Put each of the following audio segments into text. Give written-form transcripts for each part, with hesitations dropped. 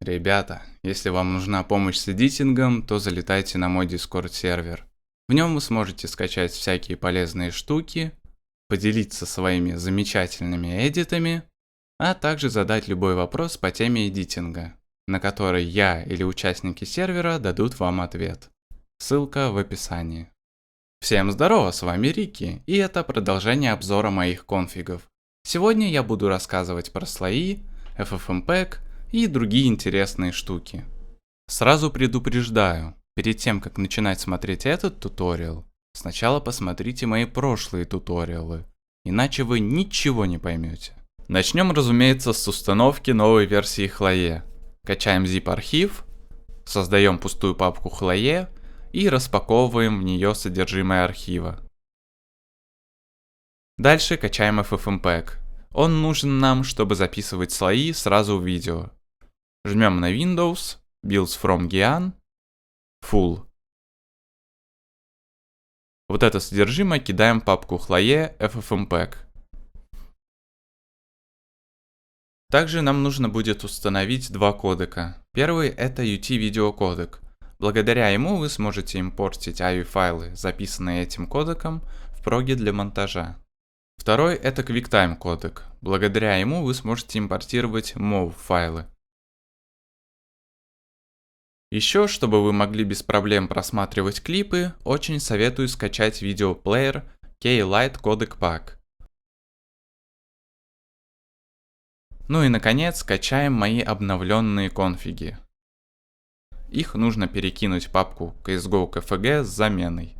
Ребята, если вам нужна помощь с эдитингом, то залетайте на мой Discord сервер. В нем вы сможете скачать всякие полезные штуки, поделиться своими замечательными эдитами, а также задать любой вопрос по теме эдитинга, на который я или участники сервера дадут вам ответ. Ссылка в описании. Всем здорово, с вами Рики, и это продолжение обзора моих конфигов. Сегодня я буду рассказывать про слои, FFmpeg и другие интересные штуки. Сразу предупреждаю, перед тем как начинать смотреть этот туториал, сначала посмотрите мои прошлые туториалы, иначе вы ничего не поймете. Начнем, разумеется, с установки новой версии Chloe. Качаем zip-архив, создаем пустую папку Chloe и распаковываем в нее содержимое архива. Дальше качаем FFmpeg. Он нужен нам, чтобы записывать слои сразу в видео. Жмем на Windows, Builds from Gian, Full. Вот это содержимое кидаем в папку Chloe FFmpeg. Также нам нужно будет установить два кодека. Первый это UT-видео кодек. Благодаря ему вы сможете импортить AVI-файлы, записанные этим кодеком, в проге для монтажа. Второй это QuickTime кодек. Благодаря ему вы сможете импортировать MOV файлы. Еще, чтобы вы могли без проблем просматривать клипы, очень советую скачать видеоплеер K-Lite Codec Pack. Ну и наконец скачаем мои обновленные конфиги. Их нужно перекинуть в папку CSGO KFG с заменой.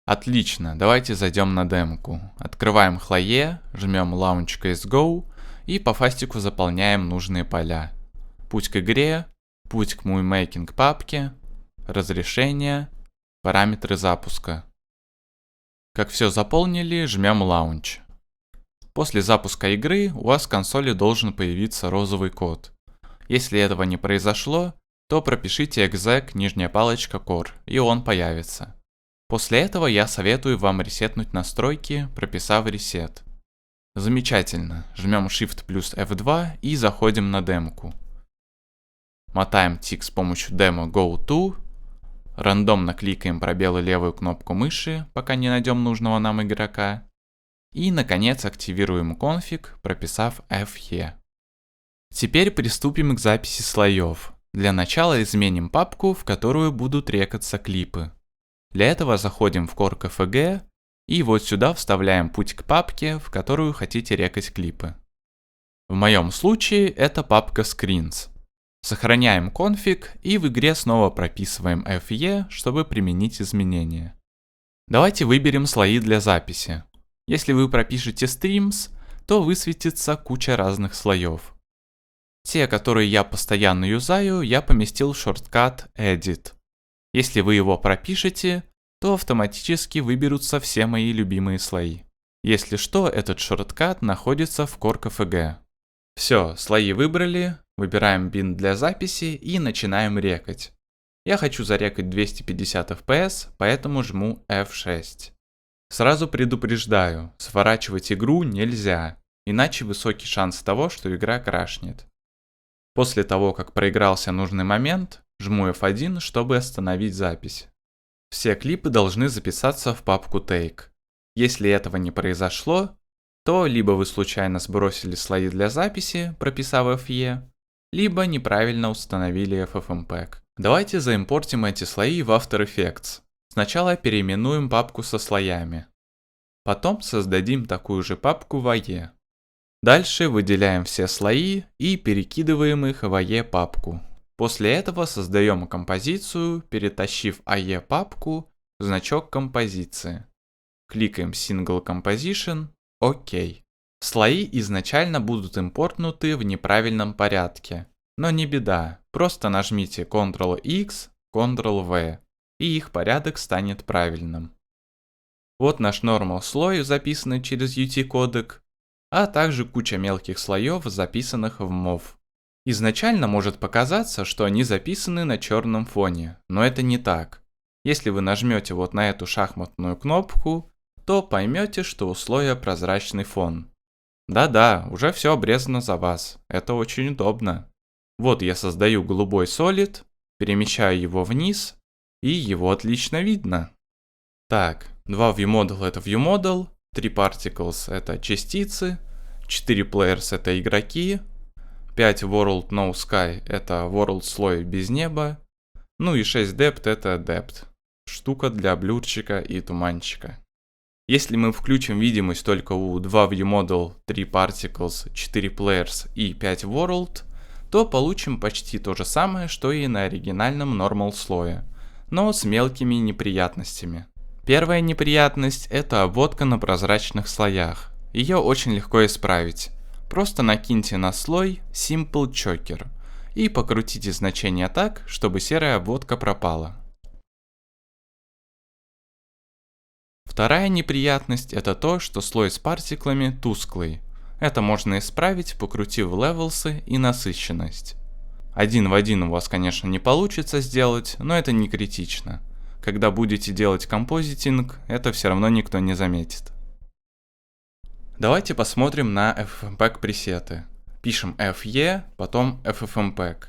Отлично, давайте зайдем на демку. Открываем Chloe, жмем Launch CSGO и по фастику заполняем нужные поля. Путь к игре, путь к MovieMaking папке, разрешение, параметры запуска. Как все заполнили, жмем Launch. После запуска игры у вас в консоли должен появиться розовый код. Если этого не произошло, то пропишите exec нижняя палочка core, и он появится. После этого я советую вам ресетнуть настройки, прописав reset. Замечательно, жмем Shift плюс F2 и заходим на демку. Мотаем тик с помощью demo go to, рандомно кликаем пробел и левую кнопку мыши, пока не найдем нужного нам игрока. И, наконец, активируем конфиг, прописав FE. Теперь приступим к записи слоев. Для начала изменим папку, в которую будут рекаться клипы. Для этого заходим в Core KFG и вот сюда вставляем путь к папке, в которую хотите рекать клипы. В моем случае это папка Screens. Сохраняем конфиг и в игре снова прописываем FE, чтобы применить изменения. Давайте выберем слои для записи. Если вы пропишете Streams, то высветится куча разных слоев. Те, которые я постоянно юзаю, я поместил в шорткат Edit. Если вы его пропишете, то автоматически выберутся все мои любимые слои. Если что, этот шорткат находится в Core KFG. Все, слои выбрали, выбираем бин для записи и начинаем рекать. Я хочу зарекать 250 FPS, поэтому жму F6. Сразу предупреждаю, сворачивать игру нельзя, иначе высокий шанс того, что игра крашнет. После того, как проигрался нужный момент, жму F1, чтобы остановить запись. Все клипы должны записаться в папку Take. Если этого не произошло, то либо вы случайно сбросили слои для записи, прописав FE, либо неправильно установили FFmpeg. Давайте заимпортим эти слои в After Effects. Сначала переименуем папку со слоями. Потом создадим такую же папку в AE. Дальше выделяем все слои и перекидываем их в AE папку. После этого создаем композицию, перетащив AE папку в значок композиции. Кликаем Single Composition, ОК. Слои изначально будут импортнуты в неправильном порядке. Но не беда, просто нажмите Ctrl-X, Ctrl-V, и их порядок станет правильным. Вот наш normal слой, записанный через UT-кодек, а также куча мелких слоев, записанных в MOV. Изначально может показаться, что они записаны на черном фоне, но это не так. Если вы нажмете вот на эту шахматную кнопку, то поймете, что у слоя прозрачный фон. Да-да, уже все обрезано за вас, это очень удобно. Вот я создаю голубой solid, перемещаю его вниз, и его отлично видно. Так, 2 viewModel это viewModel, 3 Particles это частицы, 4 Players это игроки, 5 World No Sky это World слой без неба, ну и 6 Depth это Depth, штука для блюрчика и туманчика. Если мы включим видимость только у 2 viewModel, 3 Particles, 4 Players и 5 World, то получим почти то же самое, что и на оригинальном Normal слое, но с мелкими неприятностями. Первая неприятность – это обводка на прозрачных слоях. Ее очень легко исправить. Просто накиньте на слой Simple Choker и покрутите значение так, чтобы серая обводка пропала. Вторая неприятность – это то, что слой с партиклами тусклый. Это можно исправить, покрутив левелсы и насыщенность. Один в один у вас, конечно, не получится сделать, но это не критично. Когда будете делать композитинг, это все равно никто не заметит. Давайте посмотрим на FFmpeg пресеты. Пишем FE, потом FFmpeg.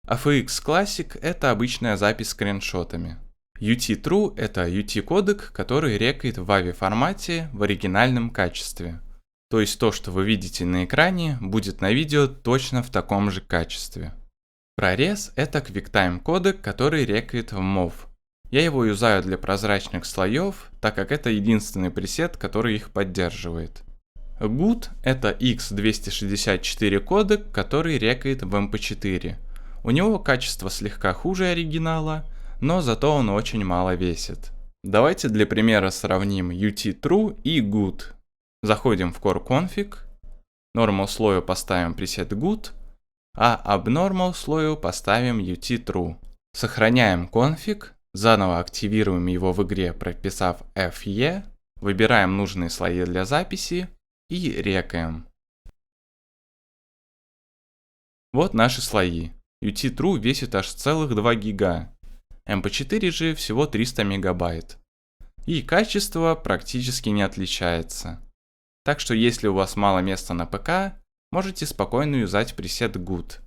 AFX Classic – это обычная запись с скриншотами. UT-True – это UT-кодек, который рекает в AVI формате в оригинальном качестве. То есть то, что вы видите на экране, будет на видео точно в таком же качестве. ProRes – это QuickTime кодек, который рекает в MOV. Я его юзаю для прозрачных слоев, так как это единственный пресет, который их поддерживает. Good – это X264 кодек, который рекает в MP4. У него качество слегка хуже оригинала, но зато он очень мало весит. Давайте для примера сравним UT-True и Good. Заходим в Core Config, Normal слою поставим пресет Good, а Abnormal слою поставим UT-True. Сохраняем конфиг, заново активируем его в игре, прописав FE, выбираем нужные слои для записи и рекаем. Вот наши слои. UT-True весит аж целых 2 гига. MP4 же всего 300 мегабайт. И качество практически не отличается. Так что если у вас мало места на ПК, можете спокойно юзать пресет Good.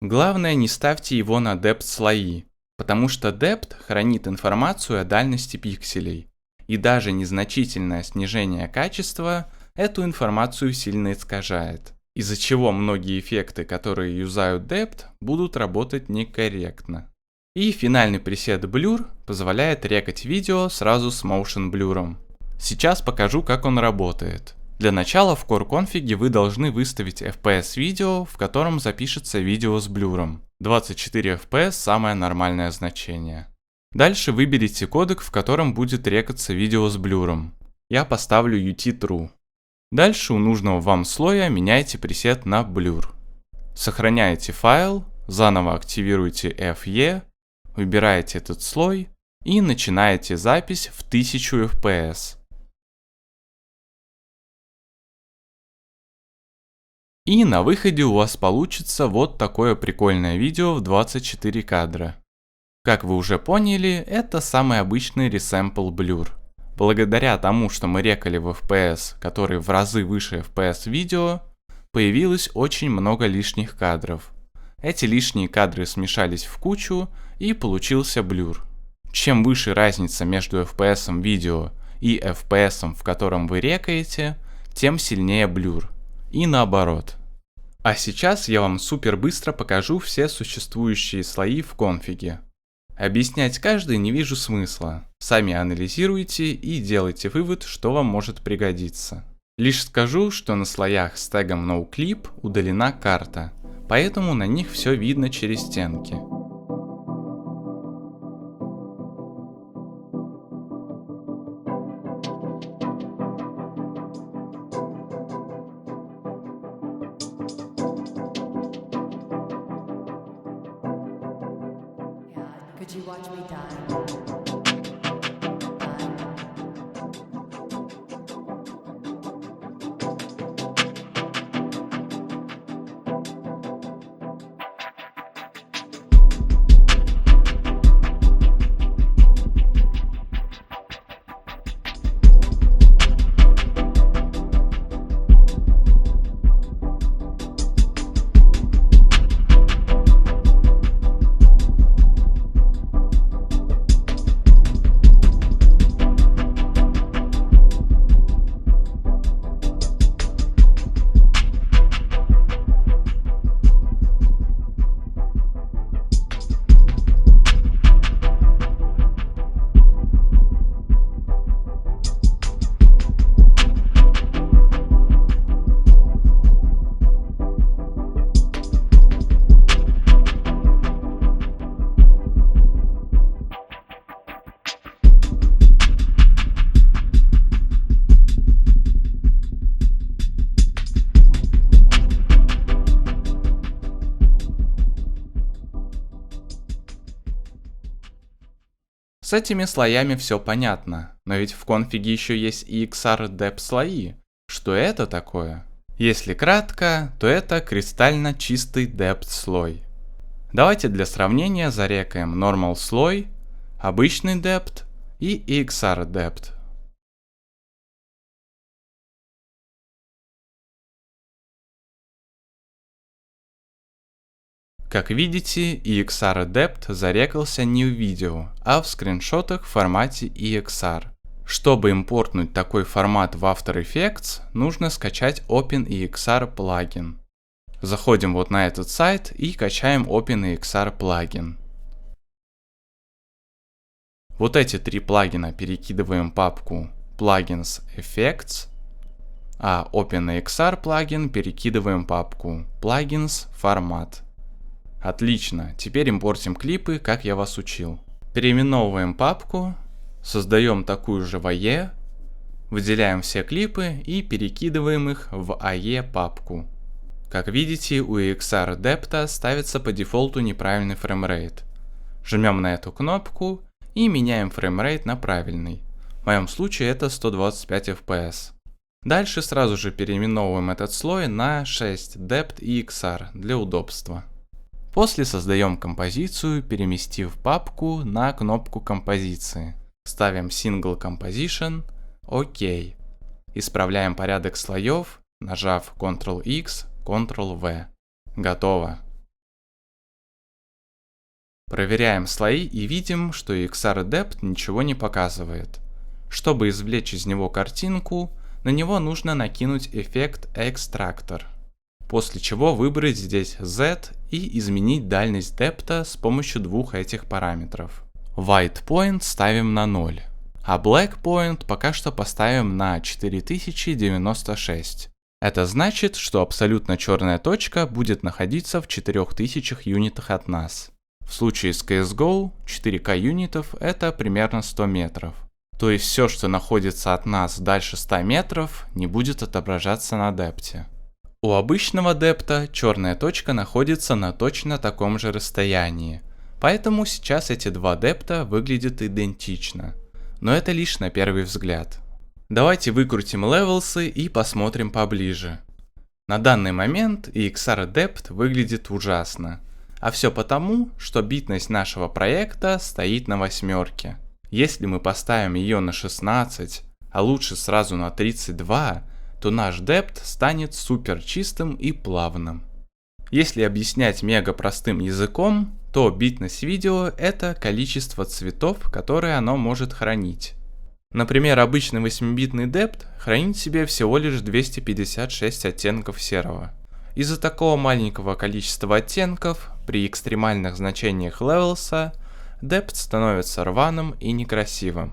Главное, не ставьте его на Depth слои, потому что Depth хранит информацию о дальности пикселей, и даже незначительное снижение качества эту информацию сильно искажает, из-за чего многие эффекты, которые юзают Depth, будут работать некорректно. И финальный пресет Blur позволяет рекать видео сразу с Motion Blur'ом. Сейчас покажу, как он работает. Для начала в Core Config вы должны выставить FPS видео, в котором запишется видео с блюром. 24 FPS самое нормальное значение. Дальше выберите кодек, в котором будет рекаться видео с блюром. Я поставлю UT-True. Дальше у нужного вам слоя меняйте пресет на Blur. Сохраняете файл, заново активируете FE, выбираете этот слой и начинаете запись в 1000 FPS. И на выходе у вас получится вот такое прикольное видео в 24 кадра. Как вы уже поняли, это самый обычный Resample Blur. Благодаря тому, что мы рекали в FPS, который в разы выше FPS видео, появилось очень много лишних кадров. Эти лишние кадры смешались в кучу и получился блюр. Чем выше разница между FPS видео и FPS, в котором вы рекаете, тем сильнее блюр. И наоборот. А сейчас я вам супер быстро покажу все существующие слои в конфиге. Объяснять каждый не вижу смысла. Сами анализируйте и делайте вывод, что вам может пригодиться. Лишь скажу, что на слоях с тегом NoClip удалена карта, поэтому на них все видно через стенки. Could you watch me die? С этими слоями все понятно, но ведь в конфиге еще есть EXR-Depth слои. Что это такое? Если кратко, то это кристально чистый Depth слой. Давайте для сравнения зарекаем Normal слой, обычный Depth и EXR-Depth. Как видите, EXR-Depth зарекался не в видео, а в скриншотах в формате EXR. Чтобы импортнуть такой формат в After Effects, нужно скачать OpenEXR плагин. Заходим вот на этот сайт и качаем OpenEXR плагин. Вот эти три плагина перекидываем в папку Plugins Effects, а OpenEXR плагин перекидываем в папку Plugins Format. Отлично, теперь импортим клипы, как я вас учил. Переименовываем папку, создаем такую же в AE, выделяем все клипы и перекидываем их в AE папку. Как видите, у EXR-Depth ставится по дефолту неправильный фреймрейт. Жмем на эту кнопку и меняем фреймрейт на правильный. В моем случае это 125 FPS. Дальше сразу же переименовываем этот слой на 6 Depth EXR для удобства. После создаем композицию, переместив папку на кнопку композиции. Ставим Single Composition, ОК. Исправляем порядок слоев, нажав Ctrl-X, Ctrl-V. Готово. Проверяем слои и видим, что EXR-Depth ничего не показывает. Чтобы извлечь из него картинку, на него нужно накинуть эффект Extractor. После чего выбрать здесь Z и изменить дальность депта с помощью двух этих параметров. White Point ставим на 0, а Black Point пока что поставим на 4096. Это значит, что абсолютно черная точка будет находиться в 4000 юнитах от нас. В случае с CSGO 4К юнитов это примерно 100 метров. То есть все, что находится от нас дальше 100 метров, не будет отображаться на депте. У обычного депта черная точка находится на точно таком же расстоянии, поэтому сейчас эти два депта выглядят идентично, но это лишь на первый взгляд. Давайте выкрутим левелсы и посмотрим поближе. На данный момент EXR-Depth выглядит ужасно, а все потому, что битность нашего проекта стоит на 8. Если мы поставим ее на 16, а лучше сразу на 32, то наш депт станет супер чистым и плавным. Если объяснять мега простым языком, то битность видео – это количество цветов, которые оно может хранить. Например, обычный 8-битный депт хранит в себе всего лишь 256 оттенков серого. Из-за такого маленького количества оттенков, при экстремальных значениях левелса, депт становится рваным и некрасивым.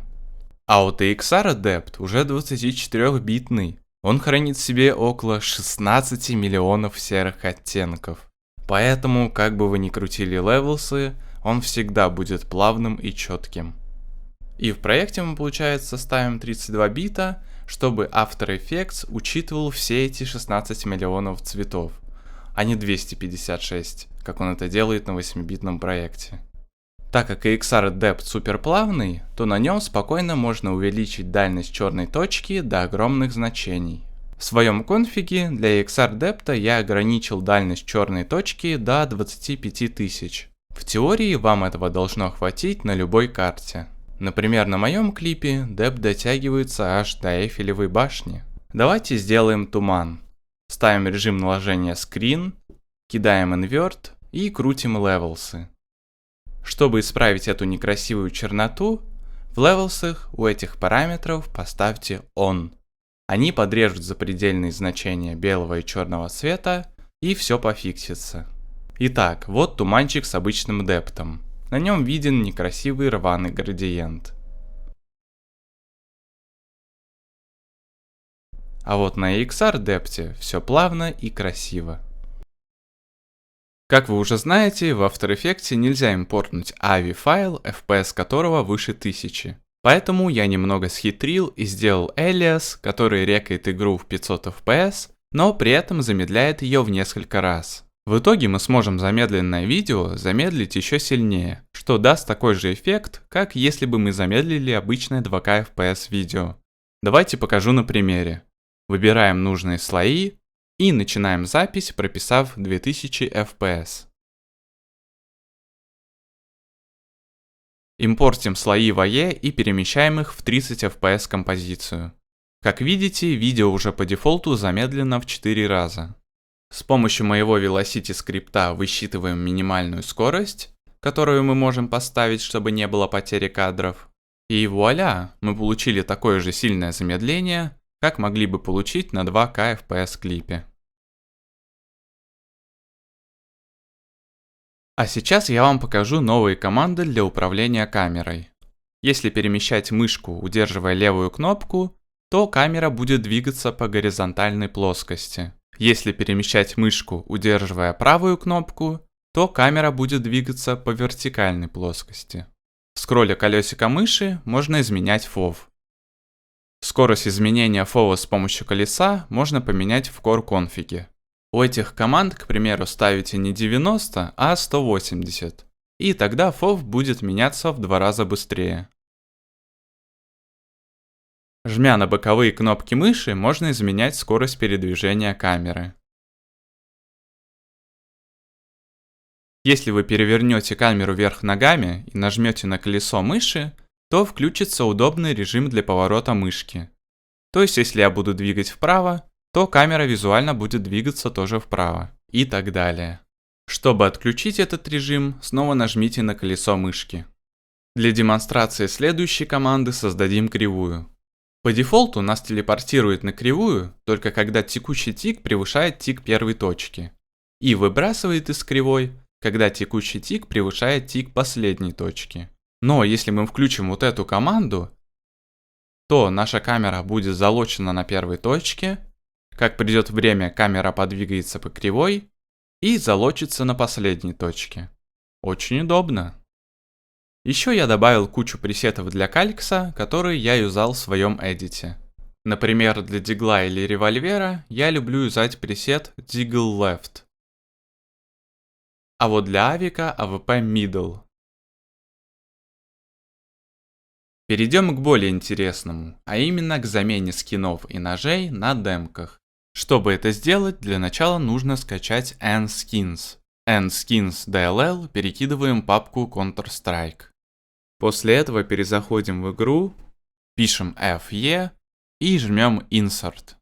А у EXR-Depth уже 24-битный. Он хранит в себе около 16 миллионов серых оттенков. Поэтому, как бы вы ни крутили левелсы, он всегда будет плавным и четким. И в проекте мы, получается, ставим 32 бита, чтобы After Effects учитывал все эти 16 миллионов цветов, а не 256, как он это делает на 8-битном проекте. Так как EXR-Depth суперплавный, то на нем спокойно можно увеличить дальность черной точки до огромных значений. В своем конфиге для EXR-Depth я ограничил дальность черной точки до 25 тысяч. В теории вам этого должно хватить на любой карте. Например, на моем клипе Depth дотягивается аж до Эйфелевой башни. Давайте сделаем туман. Ставим режим наложения Screen, кидаем Invert и крутим левелсы. Чтобы исправить эту некрасивую черноту, в левелсах у этих параметров поставьте On. Они подрежут запредельные значения белого и черного цвета, и все пофиксится. Итак, вот туманчик с обычным дептом. На нем виден некрасивый рваный градиент. А вот на EXR-Depth все плавно и красиво. Как вы уже знаете, в After Effects нельзя импортнуть AVI файл, FPS которого выше 1000. Поэтому я немного схитрил и сделал alias, который рекает игру в 500 FPS, но при этом замедляет ее в несколько раз. В итоге мы сможем замедленное видео замедлить еще сильнее, что даст такой же эффект, как если бы мы замедлили обычное 2К FPS видео. Давайте покажу на примере. Выбираем нужные слои и начинаем запись, прописав 2000 FPS. Импортим слои в AE и перемещаем их в 30 FPS композицию. Как видите, видео уже по дефолту замедлено в 4 раза. С помощью моего Velocity скрипта высчитываем минимальную скорость, которую мы можем поставить, чтобы не было потери кадров. И вуаля, мы получили такое же сильное замедление, как могли бы получить на 2К FPS клипе. А сейчас я вам покажу новые команды для управления камерой. Если перемещать мышку, удерживая левую кнопку, то камера будет двигаться по горизонтальной плоскости. Если перемещать мышку, удерживая правую кнопку, то камера будет двигаться по вертикальной плоскости. Скролля колесико мыши можно изменять FOV. Скорость изменения FOV с помощью колеса можно поменять в Core конфиге. У этих команд, к примеру, ставите не 90, а 180, и тогда FOV будет меняться в 2 раза быстрее. Жмя на боковые кнопки мыши, можно изменять скорость передвижения камеры. Если вы перевернете камеру вверх ногами и нажмете на колесо мыши, то включится удобный режим для поворота мышки. То есть, если я буду двигать вправо, то камера визуально будет двигаться тоже вправо. И так далее. Чтобы отключить этот режим, снова нажмите на колесо мышки. Для демонстрации следующей команды создадим кривую. По дефолту нас телепортирует на кривую, только когда текущий тик превышает тик первой точки. И выбрасывает из кривой, когда текущий тик превышает тик последней точки. Но если мы включим вот эту команду, то наша камера будет залочена на первой точке. Как придет время, камера подвигается по кривой и залочится на последней точке. Очень удобно. Еще я добавил кучу пресетов для калькса, которые я юзал в своем эдите. Например, для дигла или револьвера я люблю юзать пресет Deagle Left. А вот для авика AWP Middle. Перейдем к более интересному, а именно к замене скинов и ножей на демках. Чтобы это сделать, для начала нужно скачать nskins. nskins DLL перекидываем в папку Counter-Strike. После этого перезаходим в игру, пишем FE и жмем Insert.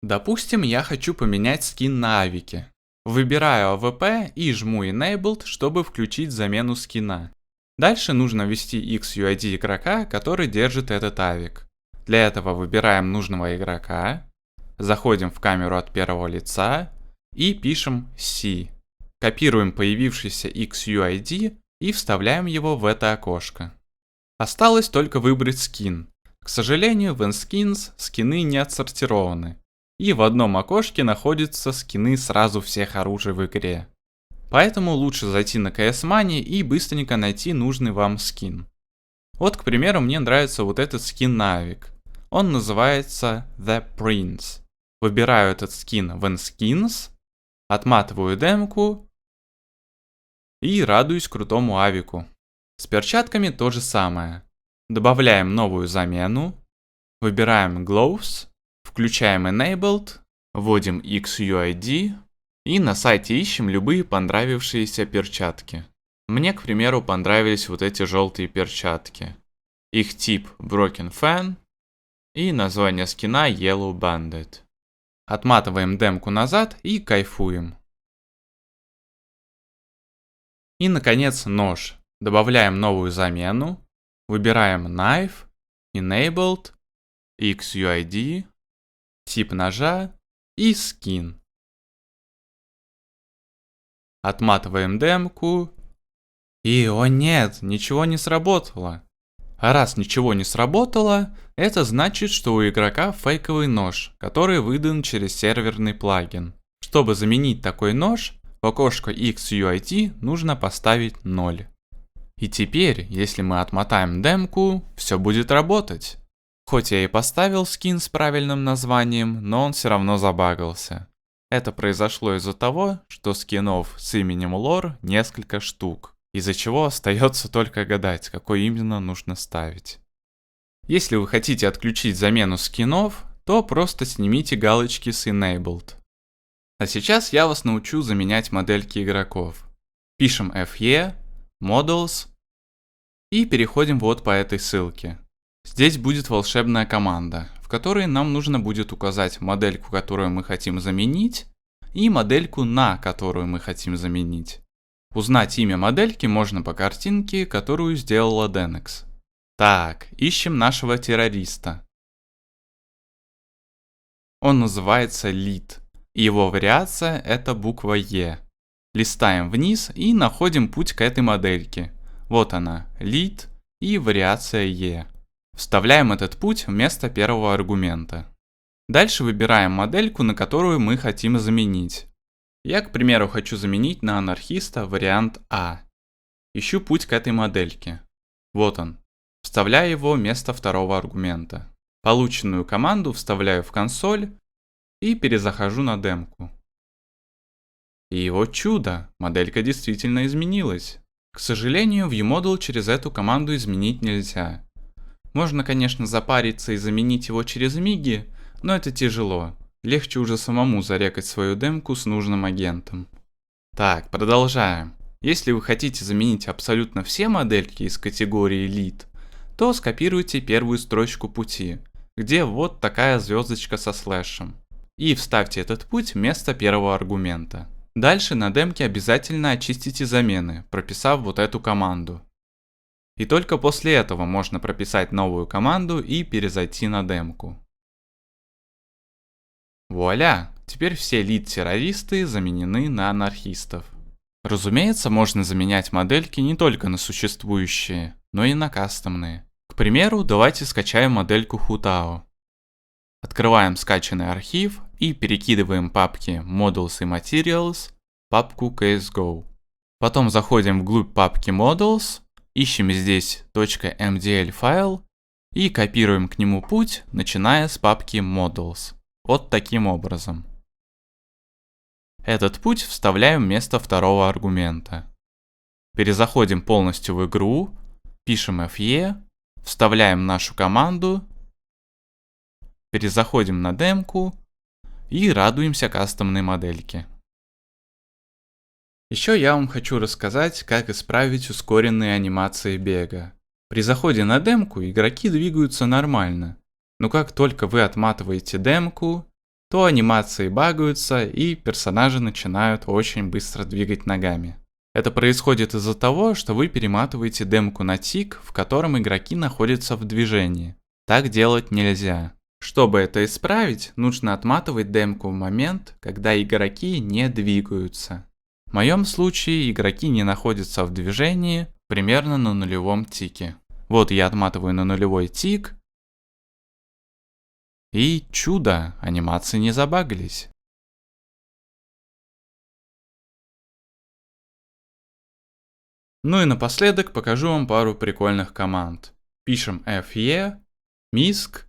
Допустим, я хочу поменять скин на авике. Выбираю AWP и жму Enabled, чтобы включить замену скина. Дальше нужно ввести XUID игрока, который держит этот авик. Для этого выбираем нужного игрока. Заходим в камеру от первого лица и пишем C. Копируем появившийся XUID и вставляем его в это окошко. Осталось только выбрать скин. К сожалению, в nskins скины не отсортированы. И в одном окошке находятся скины сразу всех оружий в игре. Поэтому лучше зайти на CS Money и быстренько найти нужный вам скин. Вот, к примеру, мне нравится вот этот скин на авик. Он называется The Prince. Выбираю этот скин в nskins, отматываю демку и радуюсь крутому авику. С перчатками то же самое. Добавляем новую замену, выбираем Gloves, включаем Enabled, вводим XUID и на сайте ищем любые понравившиеся перчатки. Мне, к примеру, понравились вот эти желтые перчатки. Их тип Broken Fan и название скина Yellow Bandit. Отматываем демку назад и кайфуем. И, наконец, нож. Добавляем новую замену, выбираем Knife, Enabled, XUID, тип ножа и Skin. Отматываем демку. И, о нет, ничего не сработало. А раз ничего не сработало, это значит, что у игрока фейковый нож, который выдан через серверный плагин. Чтобы заменить такой нож, в окошко XUID нужно поставить 0. И теперь, если мы отмотаем демку, все будет работать. Хоть я и поставил скин с правильным названием, но он все равно забагался. Это произошло из-за того, что скинов с именем Lore несколько штук. из-за чего остается только гадать, какой именно нужно ставить. Если вы хотите отключить замену скинов, то просто снимите галочки с Enabled. А сейчас я вас научу заменять модельки игроков. Пишем FE, Models и переходим вот по этой ссылке. Здесь будет волшебная команда, в которой нам нужно будет указать модельку, которую мы хотим заменить, и модельку, на которую мы хотим заменить. Узнать имя модельки можно по картинке, которую сделала Denex. Так, ищем нашего террориста. Он называется Lead, и его вариация это буква E. Листаем вниз и находим путь к этой модельке. Вот она, Lead и вариация E. Вставляем этот путь вместо первого аргумента. Дальше выбираем модельку, на которую мы хотим заменить. Я, к примеру, хочу заменить на анархиста вариант А. Ищу путь к этой модельке. Вот он. Вставляю его вместо второго аргумента. Полученную команду вставляю в консоль и перезахожу на демку. И вот чудо, моделька действительно изменилась. К сожалению, ViewModel через эту команду изменить нельзя. Можно, конечно, запариться и заменить его через миги, но это тяжело. Легче уже самому зарекать свою демку с нужным агентом. Так, продолжаем. Если вы хотите заменить абсолютно все модельки из категории Lead, то скопируйте первую строчку пути, где вот такая звездочка со слэшем, и вставьте этот путь вместо первого аргумента. Дальше на демке обязательно очистите замены, прописав вот эту команду. И только после этого можно прописать новую команду и перезайти на демку. Вуаля! Теперь все лид-террористы заменены на анархистов. Разумеется, можно заменять модельки не только на существующие, но и на кастомные. К примеру, давайте скачаем модельку Hutao. Открываем скачанный архив и перекидываем папки Models и Materials в папку CSGO. Потом заходим вглубь папки Models, ищем здесь .mdl файл и копируем к нему путь, начиная с папки Models. Вот таким образом. Этот путь вставляем вместо второго аргумента. Перезаходим полностью в игру, пишем FE, вставляем нашу команду, перезаходим на демку и радуемся кастомной модельке. Еще я вам хочу рассказать, как исправить ускоренные анимации бега. При заходе на демку игроки двигаются нормально, но как только вы отматываете демку, то анимации багаются и персонажи начинают очень быстро двигать ногами. Это происходит из-за того, что вы перематываете демку на тик, в котором игроки находятся в движении. Так делать нельзя. Чтобы это исправить, нужно отматывать демку в момент, когда игроки не двигаются. В моем случае игроки не находятся в движении примерно на нулевом тике. Вот я отматываю на нулевой тик. И чудо, анимации не забагались. Ну и напоследок покажу вам пару прикольных команд. Пишем FE, MISC,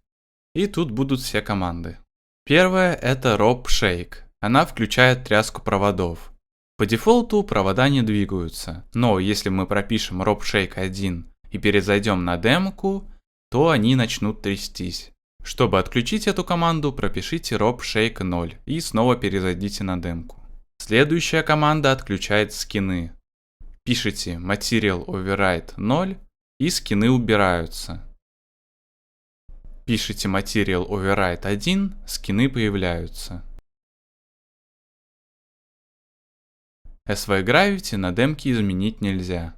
и тут будут все команды. Первая это Rope Shake. Она включает тряску проводов. По дефолту провода не двигаются, но если мы пропишем Rope Shake 1 и перезайдем на демку, то они начнут трястись. Чтобы отключить эту команду, пропишите Rope Shake 0 и снова перезайдите на демку. Следующая команда отключает скины. Пишите Material Override 0 и скины убираются. Пишите Material Override 1, скины появляются. SV Gravity на демке изменить нельзя.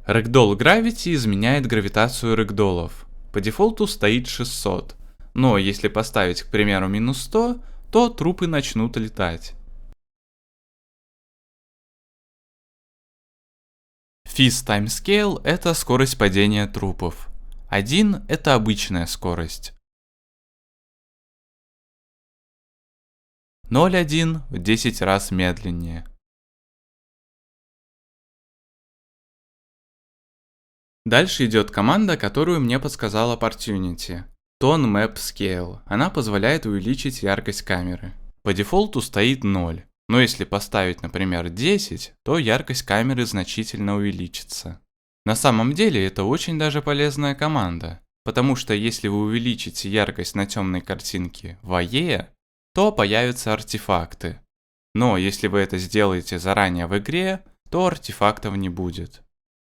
Ragdoll Gravity изменяет гравитацию рэгдоллов. По дефолту стоит 600, но если поставить, к примеру, минус 100, то трупы начнут летать. Fizz Time Scale – это скорость падения трупов. 1 – это обычная скорость. 0,1 в 10 раз медленнее. Дальше идет команда, которую мне подсказала Opportunity. Tone Map Scale. Она позволяет увеличить яркость камеры. По дефолту стоит 0. Но если поставить, например, 10, то яркость камеры значительно увеличится. На самом деле это очень даже полезная команда, потому что если вы увеличите яркость на темной картинке в AE, то появятся артефакты. Но если вы это сделаете заранее в игре, то артефактов не будет.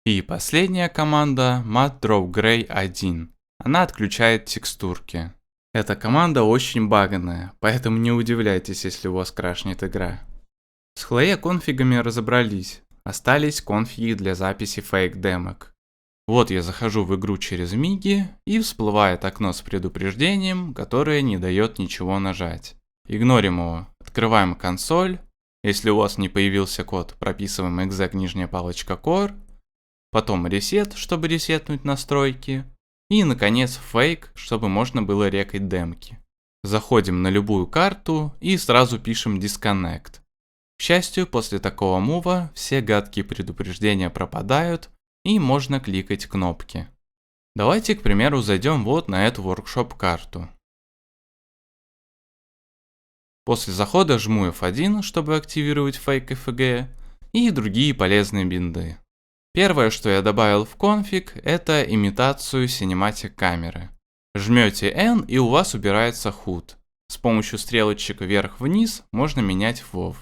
И последняя команда Matte Draw Gray 1. Она отключает текстурки. Эта команда очень баганная, поэтому не удивляйтесь, если у вас крашнет игра. С Chloe конфигами разобрались. Остались конфиги для записи фейк-демок. Вот я захожу в игру через Миги, и всплывает окно с предупреждением, которое не дает ничего нажать. Игнорим его. Открываем консоль. Если у вас не появился код, прописываем exec нижняя палочка core. Потом reset, чтобы ресетнуть настройки. И, наконец, fake, чтобы можно было рекать демки. Заходим на любую карту и сразу пишем disconnect. К счастью, после такого мува все гадкие предупреждения пропадают и можно кликать кнопки. Давайте, к примеру, зайдем вот на эту воркшоп-карту. После захода жму F1, чтобы активировать Fake FG и другие полезные бинды. Первое, что я добавил в конфиг, это имитацию cinematic камеры. Жмете N и у вас убирается HUD. С помощью стрелочек вверх-вниз можно менять WoW.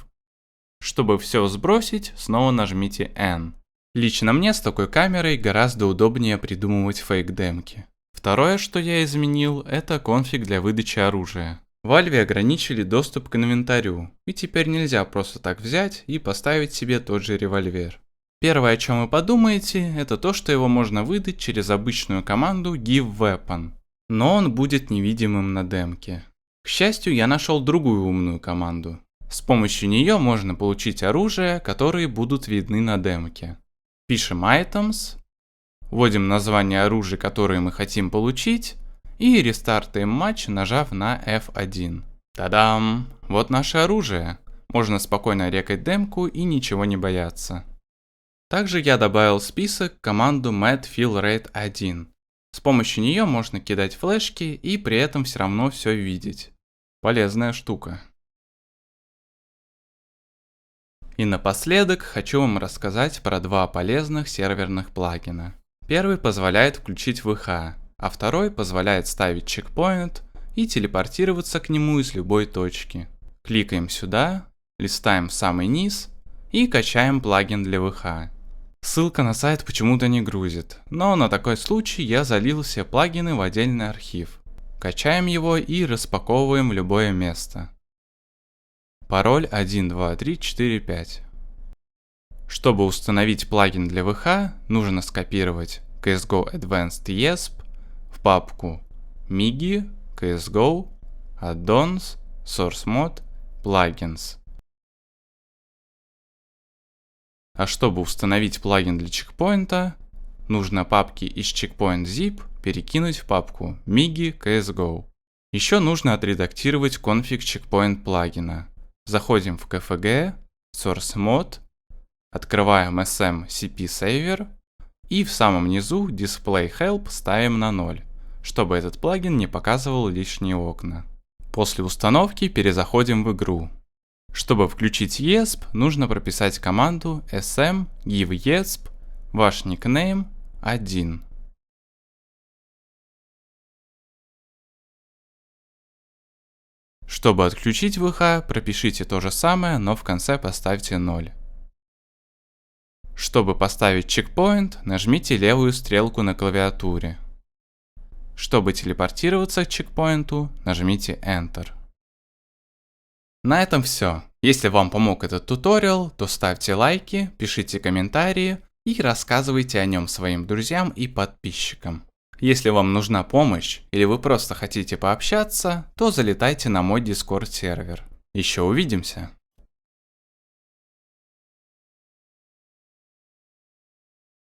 Чтобы все сбросить, снова нажмите N. Лично мне с такой камерой гораздо удобнее придумывать фейк-демки. Второе, что я изменил, это конфиг для выдачи оружия. Valve ограничили доступ к инвентарю, и теперь нельзя просто так взять и поставить себе тот же револьвер. Первое, о чем вы подумаете, это то, что его можно выдать через обычную команду GiveWeapon, но он будет невидимым на демке. К счастью, я нашел другую умную команду. С помощью нее можно получить оружие, которые будут видны на демке. Пишем items, вводим название оружия, которые мы хотим получить, и рестартаем матч, нажав на F1. Та-дам! Вот наше оружие. Можно спокойно рекать демку и ничего не бояться. Также я добавил в список команду MadFillRate1. С помощью нее можно кидать флешки и при этом все равно все видеть. Полезная штука. И напоследок хочу вам рассказать про два полезных серверных плагина. Первый позволяет включить ВХ, а второй позволяет ставить чекпоинт и телепортироваться к нему из любой точки. Кликаем сюда, листаем в самый низ и качаем плагин для ВХ. Ссылка на сайт почему-то не грузит, но на такой случай я залил все плагины в отдельный архив. Качаем его и распаковываем в любое место. Пароль 123455. Чтобы установить плагин для ВХ, нужно скопировать CSGO Advanced ESP в папку MIGI, CSGO, Addons, Source Mod, Plugins. А чтобы установить плагин для чекпоинта, нужно папки из checkpoint zip перекинуть в папку MIGI CSGO. Еще нужно отредактировать конфиг checkpoint плагина. Заходим в KFG, Source Mod, открываем SMCP Saver и в самом низу Display Help ставим на 0, чтобы этот плагин не показывал лишние окна. После установки перезаходим в игру. Чтобы включить ESP, нужно прописать команду sm give ESP ваш никнейм 1. Чтобы отключить ВХ, пропишите то же самое, но в конце поставьте 0. Чтобы поставить чекпоинт, нажмите левую стрелку на клавиатуре. Чтобы телепортироваться к чекпоинту, нажмите Enter. На этом все. Если вам помог этот туториал, то ставьте лайки, пишите комментарии и рассказывайте о нем своим друзьям и подписчикам. Если вам нужна помощь или вы просто хотите пообщаться, то залетайте на мой Discord сервер. Еще увидимся!